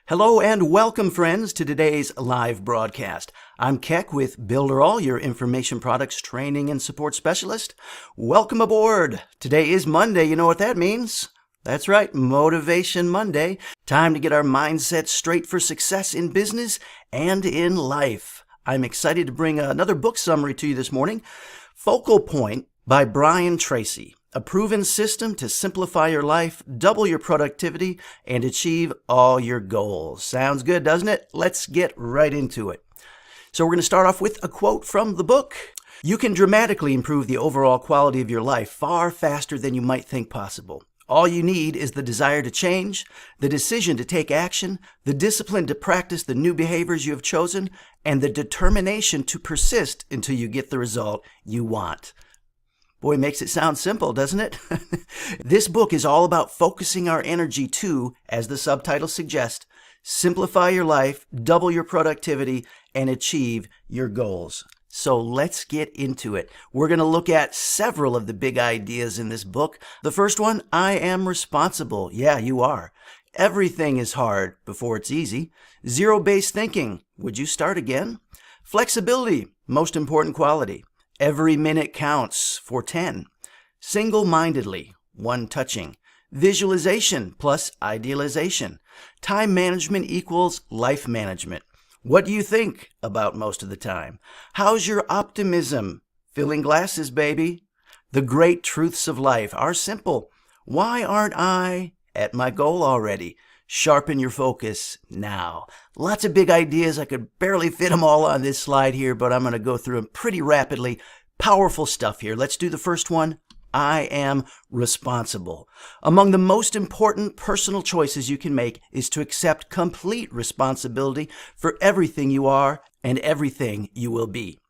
Hello and welcome, friends, to today's live broadcast. I'm Keck with Builderall, your information products training and support specialist. Welcome aboard. Today is Monday. You know what that means? That's right, Motivation Monday. Time to get our mindset straight for success in business and in life. I'm excited to bring another book summary to you this morning. Focal Point by Brian Tracy. A proven system to simplify your life, double your productivity, and achieve all your goals. Sounds good, doesn't it? Let's get right into it. So we're going to start off with a quote from the book. You can dramatically improve the overall quality of your life far faster than you might think possible. All you need is the desire to change, the decision to take action, the discipline to practice the new behaviors you have chosen, and the determination to persist until you get the result you want. Boy, makes it sound simple, doesn't it? This book is all about focusing our energy to, as the subtitle suggests, simplify your life, double your productivity, and achieve your goals. So let's get into it. We're going to look at several of the big ideas in this book. The first one, I am responsible. Yeah, you are. Everything is hard before it's easy. Zero-based thinking. Would you start again? Flexibility, most important quality. Every minute counts for 10. Single-mindedly, one touching. Visualization plus idealization. Time management equals life management. What do you think about most of the time? How's your optimism? Filling glasses, baby. The great truths of life are simple. Why aren't I at my goal already? Sharpen your focus now. Lots of big ideas. I could barely fit them all on this slide here, but I'm going to go through them pretty rapidly. Powerful stuff here. Let's do the first one. I am responsible. Among the most important personal choices you can make is to accept complete responsibility for everything you are and everything you will be.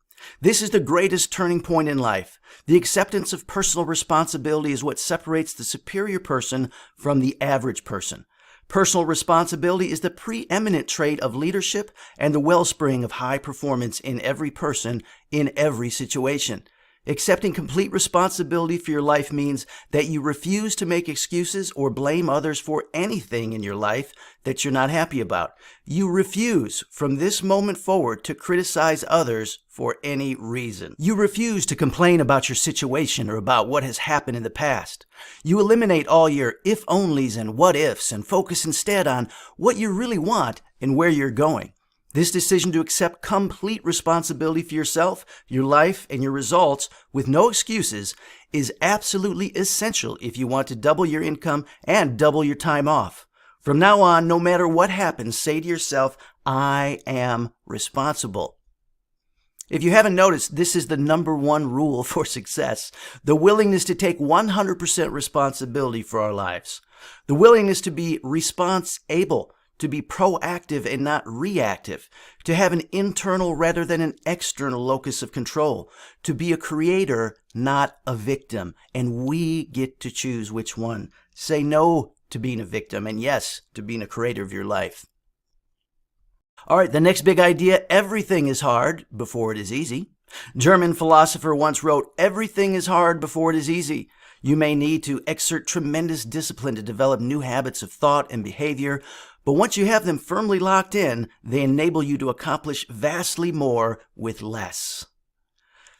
This is the greatest turning point in life. The acceptance of personal responsibility is what separates the superior person from the average person. Personal responsibility is the preeminent trait of leadership and the wellspring of high performance in every person, in every situation. Accepting complete responsibility for your life means that you refuse to make excuses or blame others for anything in your life that you're not happy about. You refuse from this moment forward to criticize others for any reason. You refuse to complain about your situation or about what has happened in the past. You eliminate all your if-onlys and what-ifs and focus instead on what you really want and where you're going. This decision to accept complete responsibility for yourself, your life, and your results with no excuses is absolutely essential if you want to double your income and double your time off. From now on, no matter what happens, say to yourself, I am responsible. If you haven't noticed, this is the number one rule for success. The willingness to take 100% responsibility for our lives. The willingness to be response-able. To be proactive and not reactive, to have an internal rather than an external locus of control, to be a creator, not a victim, and we get to choose which one. Say no to being a victim and yes to being a creator of your life. All right, the next big idea, everything is hard before it is easy. German philosopher once wrote, everything is hard before it is easy. You may need to exert tremendous discipline to develop new habits of thought and behavior, but once you have them firmly locked in, they enable you to accomplish vastly more with less.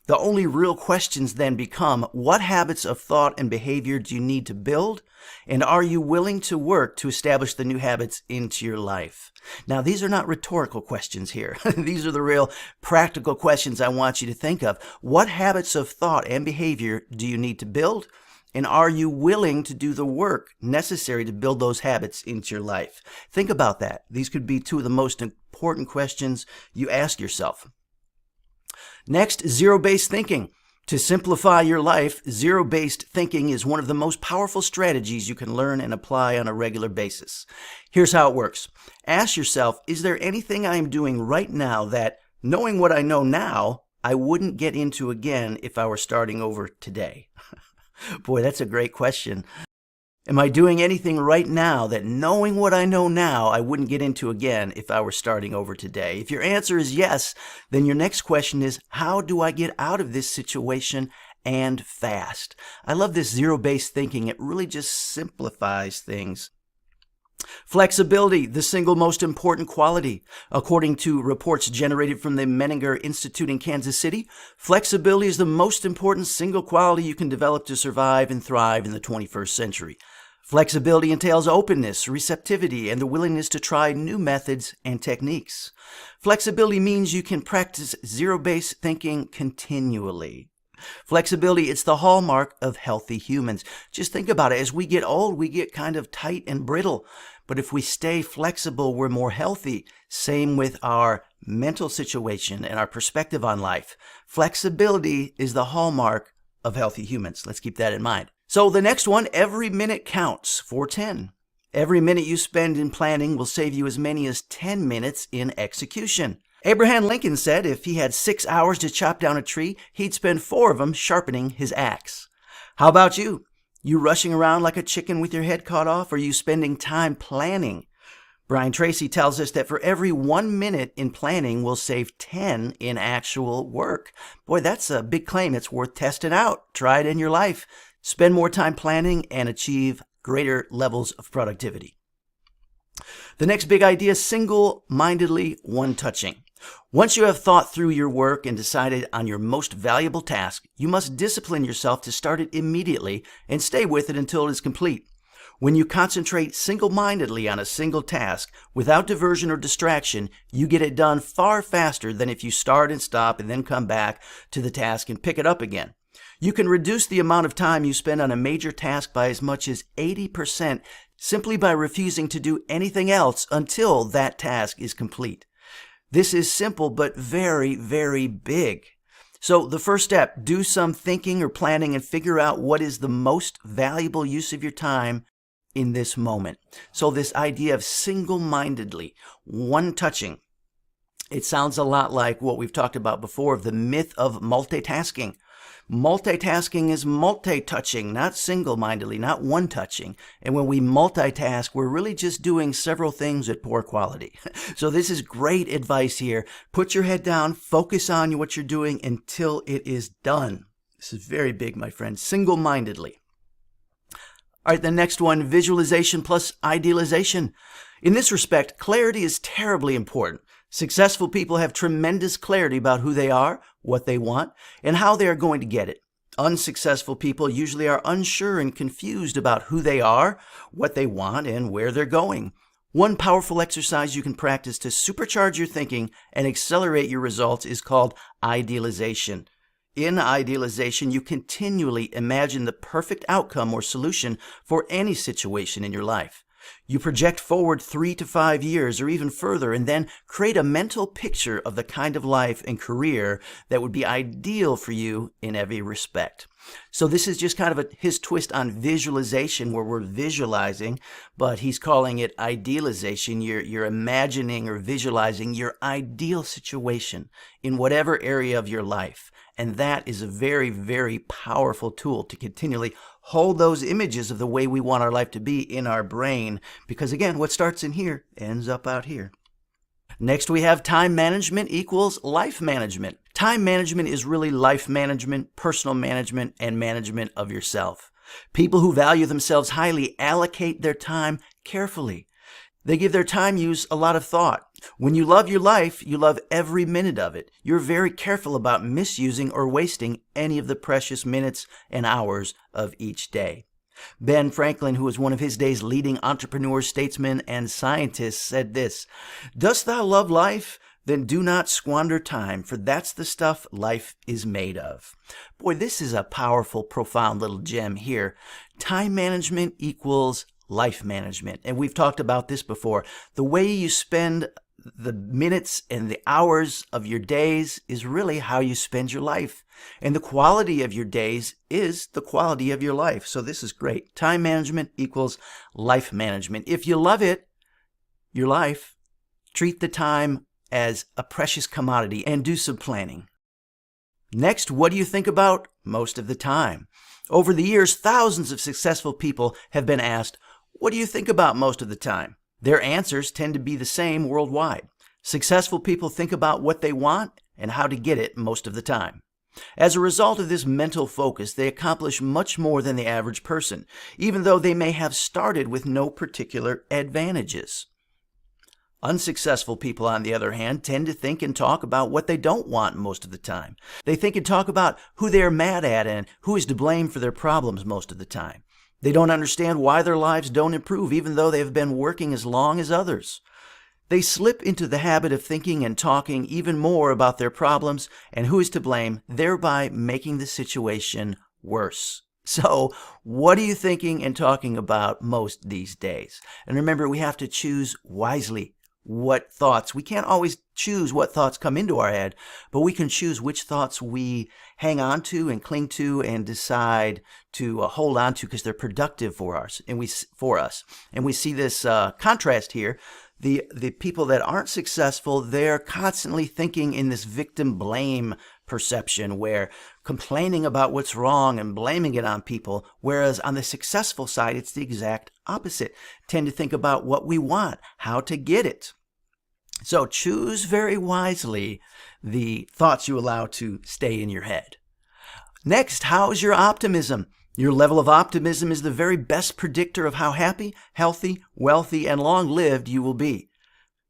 The only real questions then become, what habits of thought and behavior do you need to build? And are you willing to work to establish the new habits into your life? Now, these are not rhetorical questions here. These are the real practical questions I want you to think of. What habits of thought and behavior do you need to build? And are you willing to do the work necessary to build those habits into your life? Think about that. These could be two of the most important questions you ask yourself. Next, zero-based thinking. To simplify your life, zero-based thinking is one of the most powerful strategies you can learn and apply on a regular basis. Here's how it works. Ask yourself, is there anything I am doing right now that, knowing what I know now, I wouldn't get into again if I were starting over today? Boy, that's a great question. Am I doing anything right now that, knowing what I know now, I wouldn't get into again if I were starting over today? If your answer is yes, then your next question is, how do I get out of this situation and fast? I love this zero-based thinking. It really just simplifies things. Flexibility, the single most important quality. According to reports generated from the Menninger Institute in Kansas City, flexibility is the most important single quality you can develop to survive and thrive in the 21st century. Flexibility entails openness, receptivity, and the willingness to try new methods and techniques. Flexibility means you can practice zero-based thinking continually. Flexibility, it's the hallmark of healthy humans. Just think about it. As we get old, we get kind of tight and brittle. But if we stay flexible, we're more healthy. Same with our mental situation and our perspective on life. Flexibility is the hallmark of healthy humans. Let's keep that in mind. So the next one, every minute counts. 410. Every minute you spend in planning will save you as many as 10 minutes in execution. Abraham Lincoln said if he had 6 hours to chop down a tree, he'd spend 4 of them sharpening his axe. How about you? You rushing around like a chicken with your head cut off, or are you spending time planning? Brian Tracy tells us that for every 1 minute in planning, we'll save 10 in actual work. Boy, that's a big claim. It's worth testing out. Try it in your life. Spend more time planning and achieve greater levels of productivity. The next big idea, single-mindedly one-touching. Once you have thought through your work and decided on your most valuable task, you must discipline yourself to start it immediately and stay with it until it is complete. When you concentrate single-mindedly on a single task without diversion or distraction, you get it done far faster than if you start and stop and then come back to the task and pick it up again. You can reduce the amount of time you spend on a major task by as much as 80% simply by refusing to do anything else until that task is complete. This is simple but very, very big. So the first step, do some thinking or planning and figure out what is the most valuable use of your time in this moment. So this idea of single-mindedly, one-touching, it sounds a lot like what we've talked about before of the myth of multitasking. Multitasking is multi-touching, not single-mindedly, not one-touching. And when we multitask, we're really just doing several things at poor quality. So this is great advice here. Put your head down, focus on what you're doing until it is done. This is very big, my friend. Single-mindedly. All right, the next one, visualization plus idealization. In this respect, clarity is terribly important. Successful people have tremendous clarity about who they are, what they want, and how they are going to get it. Unsuccessful people usually are unsure and confused about who they are, what they want, and where they're going. One powerful exercise you can practice to supercharge your thinking and accelerate your results is called idealization. In idealization, you continually imagine the perfect outcome or solution for any situation in your life. You project forward 3 to 5 years or even further and then create a mental picture of the kind of life and career that would be ideal for you in every respect. So this is just kind of his twist on visualization where we're visualizing, but he's calling it idealization. You're imagining or visualizing your ideal situation in whatever area of your life. And that is a very, very powerful tool to continually hold those images of the way we want our life to be in our brain. Because again, what starts in here ends up out here. Next, we have time management equals life management. Time management is really life management, personal management, and management of yourself. People who value themselves highly allocate their time carefully. They give their time use a lot of thought. When you love your life, you love every minute of it. You're very careful about misusing or wasting any of the precious minutes and hours of each day. Ben Franklin, who was one of his day's leading entrepreneurs, statesmen, and scientists, said this, "Dost thou love life? Then do not squander time, for that's the stuff life is made of." Boy, this is a powerful, profound little gem here. Time management equals life management. And we've talked about this before. The way you spend the minutes and the hours of your days is really how you spend your life. And the quality of your days is the quality of your life. So this is great. Time management equals life management. If you love it, your life, treat the time as a precious commodity and do some planning. Next, what do you think about most of the time? Over the years, thousands of successful people have been asked, what do you think about most of the time? Their answers tend to be the same worldwide. Successful people think about what they want and how to get it most of the time. As a result of this mental focus, they accomplish much more than the average person, even though they may have started with no particular advantages. Unsuccessful people, on the other hand, tend to think and talk about what they don't want most of the time. They think and talk about who they are mad at and who is to blame for their problems most of the time. They don't understand why their lives don't improve, even though they have been working as long as others. They slip into the habit of thinking and talking even more about their problems and who is to blame, thereby making the situation worse. So, what are you thinking and talking about most these days? And remember, we have to choose wisely what thoughts. We can't always choose what thoughts come into our head, but we can choose which thoughts we hang on to and cling to and decide to hold on to because they're productive for us. And we see this contrast here. The people that aren't successful, they're constantly thinking in this victim blame perception where complaining about what's wrong and blaming it on people, whereas on the successful side, it's the exact opposite. Tend to think about what we want, how to get it. So choose very wisely the thoughts you allow to stay in your head. Next, how's your optimism? Your level of optimism is the very best predictor of how happy, healthy, wealthy, and long-lived you will be.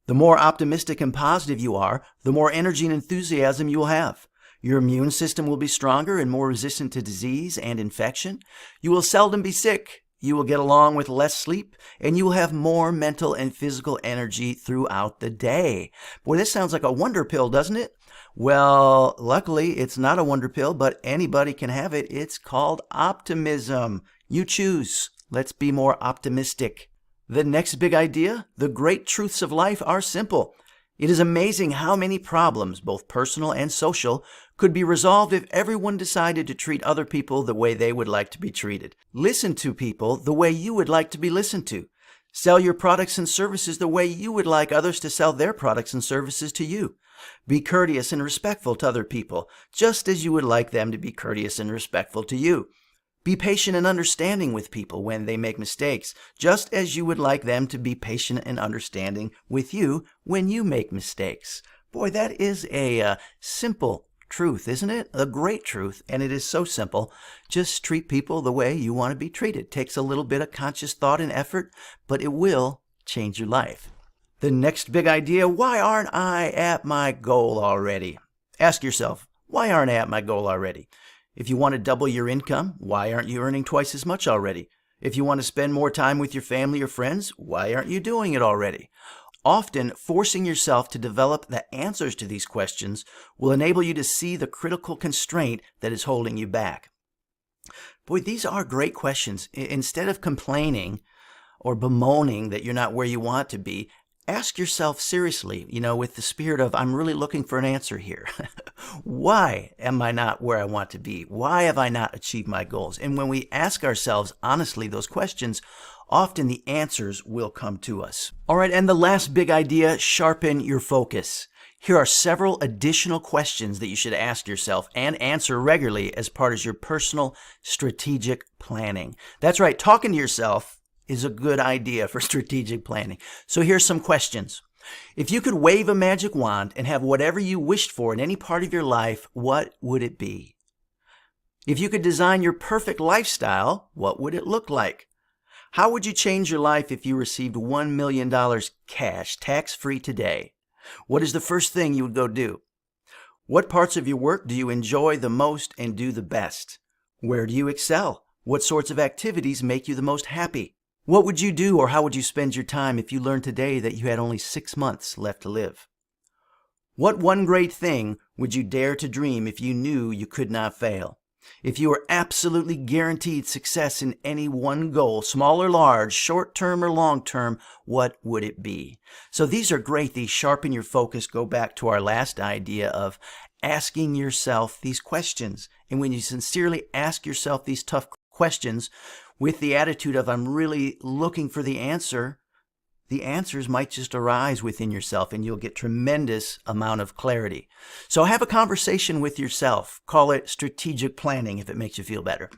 The more optimistic and positive you are, the more energy and enthusiasm you will have. Your immune system will be stronger and more resistant to disease and infection. You will seldom be sick. You will get along with less sleep, and you will have more mental and physical energy throughout the day. Boy, this sounds like a wonder pill, doesn't it? Well, luckily, it's not a wonder pill, but anybody can have it. It's called optimism. You choose. Let's be more optimistic. The next big idea, the great truths of life are simple. It is amazing how many problems, both personal and social, could be resolved if everyone decided to treat other people the way they would like to be treated. Listen to people the way you would like to be listened to. Sell your products and services the way you would like others to sell their products and services to you. Be courteous and respectful to other people, just as you would like them to be courteous and respectful to you. Be patient and understanding with people when they make mistakes, just as you would like them to be patient and understanding with you when you make mistakes. Boy, that is a simple truth, isn't it? A great truth, and it is so simple. Just treat people the way you want to be treated. Takes a little bit of conscious thought and effort, but it will change your life. The next big idea, why aren't I at my goal already? Ask yourself, why aren't I at my goal already? If you want to double your income, why aren't you earning twice as much already? If you want to spend more time with your family or friends, why aren't you doing it already? Often, forcing yourself to develop the answers to these questions will enable you to see the critical constraint that is holding you back. Boy, these are great questions. Instead of complaining or bemoaning that you're not where you want to be, ask yourself seriously, with the spirit of, I'm really looking for an answer here. Why am I not where I want to be? Why have I not achieved my goals? And when we ask ourselves honestly those questions, often the answers will come to us. All right, and the last big idea, sharpen your focus. Here are several additional questions that you should ask yourself and answer regularly as part of your personal strategic planning. That's right, talking to yourself is a good idea for strategic planning. So here's some questions. If you could wave a magic wand and have whatever you wished for in any part of your life, what would it be? If you could design your perfect lifestyle, what would it look like? How would you change your life if you received $1 million cash, tax-free today? What is the first thing you would go do? What parts of your work do you enjoy the most and do the best? Where do you excel? What sorts of activities make you the most happy? What would you do or how would you spend your time if you learned today that you had only 6 months left to live? What one great thing would you dare to dream if you knew you could not fail? If you were absolutely guaranteed success in any one goal, small or large, short-term or long-term, what would it be? So these are great. These sharpen your focus. Go back to our last idea of asking yourself these questions. And when you sincerely ask yourself these tough questions with the attitude of, I'm really looking for the answer, the answers might just arise within yourself and you'll get tremendous amount of clarity. So have a conversation with yourself. Call it strategic planning if it makes you feel better.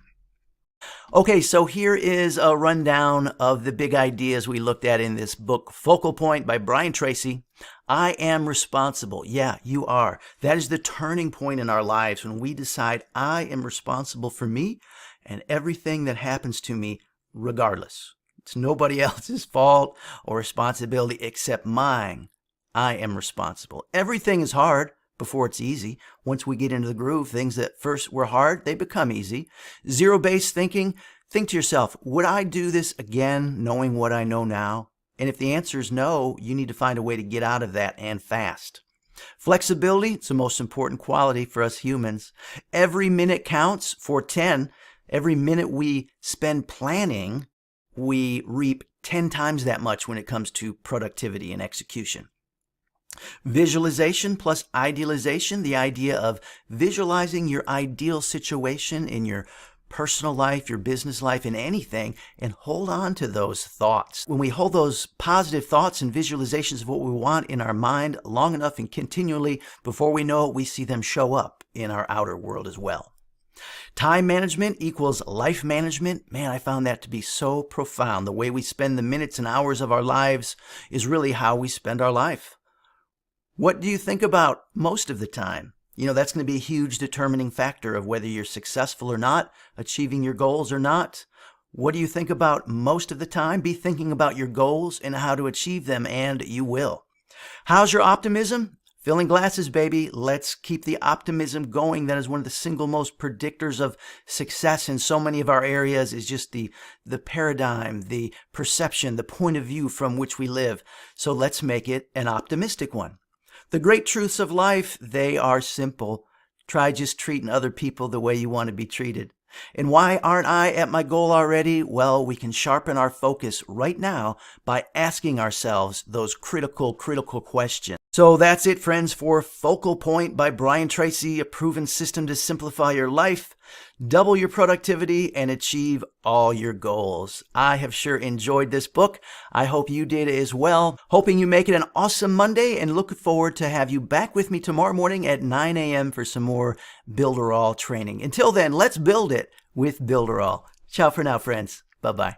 Okay, so here is a rundown of the big ideas we looked at in this book, Focal Point by Brian Tracy. I am responsible. Yeah, you are. That is the turning point in our lives when we decide I am responsible for me and everything that happens to me regardless. It's nobody else's fault or responsibility except mine. I am responsible. Everything is hard before it's easy. Once we get into the groove, things that first were hard, they become easy. Zero-based thinking. Think to yourself, would I do this again knowing what I know now? And if the answer is no, you need to find a way to get out of that and fast. Flexibility, it's the most important quality for us humans. Every minute counts for 10. Every minute we spend planning, we reap 10 times that much when it comes to productivity and execution. Visualization plus idealization, the idea of visualizing your ideal situation in your personal life, your business life, in anything, and hold on to those thoughts. When we hold those positive thoughts and visualizations of what we want in our mind long enough and continually, before we know it, we see them show up in our outer world as well. Time management equals life management. Man, I found that to be so profound. The way we spend the minutes and hours of our lives is really how we spend our life. What do you think about most of the time? That's going to be a huge determining factor of whether you're successful or not, achieving your goals or not. What do you think about most of the time? Be thinking about your goals and how to achieve them, and you will. How's your optimism? Filling glasses, baby. Let's keep the optimism going. That is one of the single most predictors of success in so many of our areas, is just the paradigm, the perception, the point of view from which we live. So let's make it an optimistic one. The great truths of life, they are simple. Try just treating other people the way you want to be treated. And why aren't I at my goal already? Well, we can sharpen our focus right now by asking ourselves those critical questions. So that's it, friends, for Focal Point by Brian Tracy, a proven system to simplify your life, double your productivity, and achieve all your goals. I have sure enjoyed this book. I hope you did as well. Hoping you make it an awesome Monday, and look forward to have you back with me tomorrow morning at 9 a.m. for some more Builderall training. Until then, let's build it with Builderall. Ciao for now, friends. Bye-bye.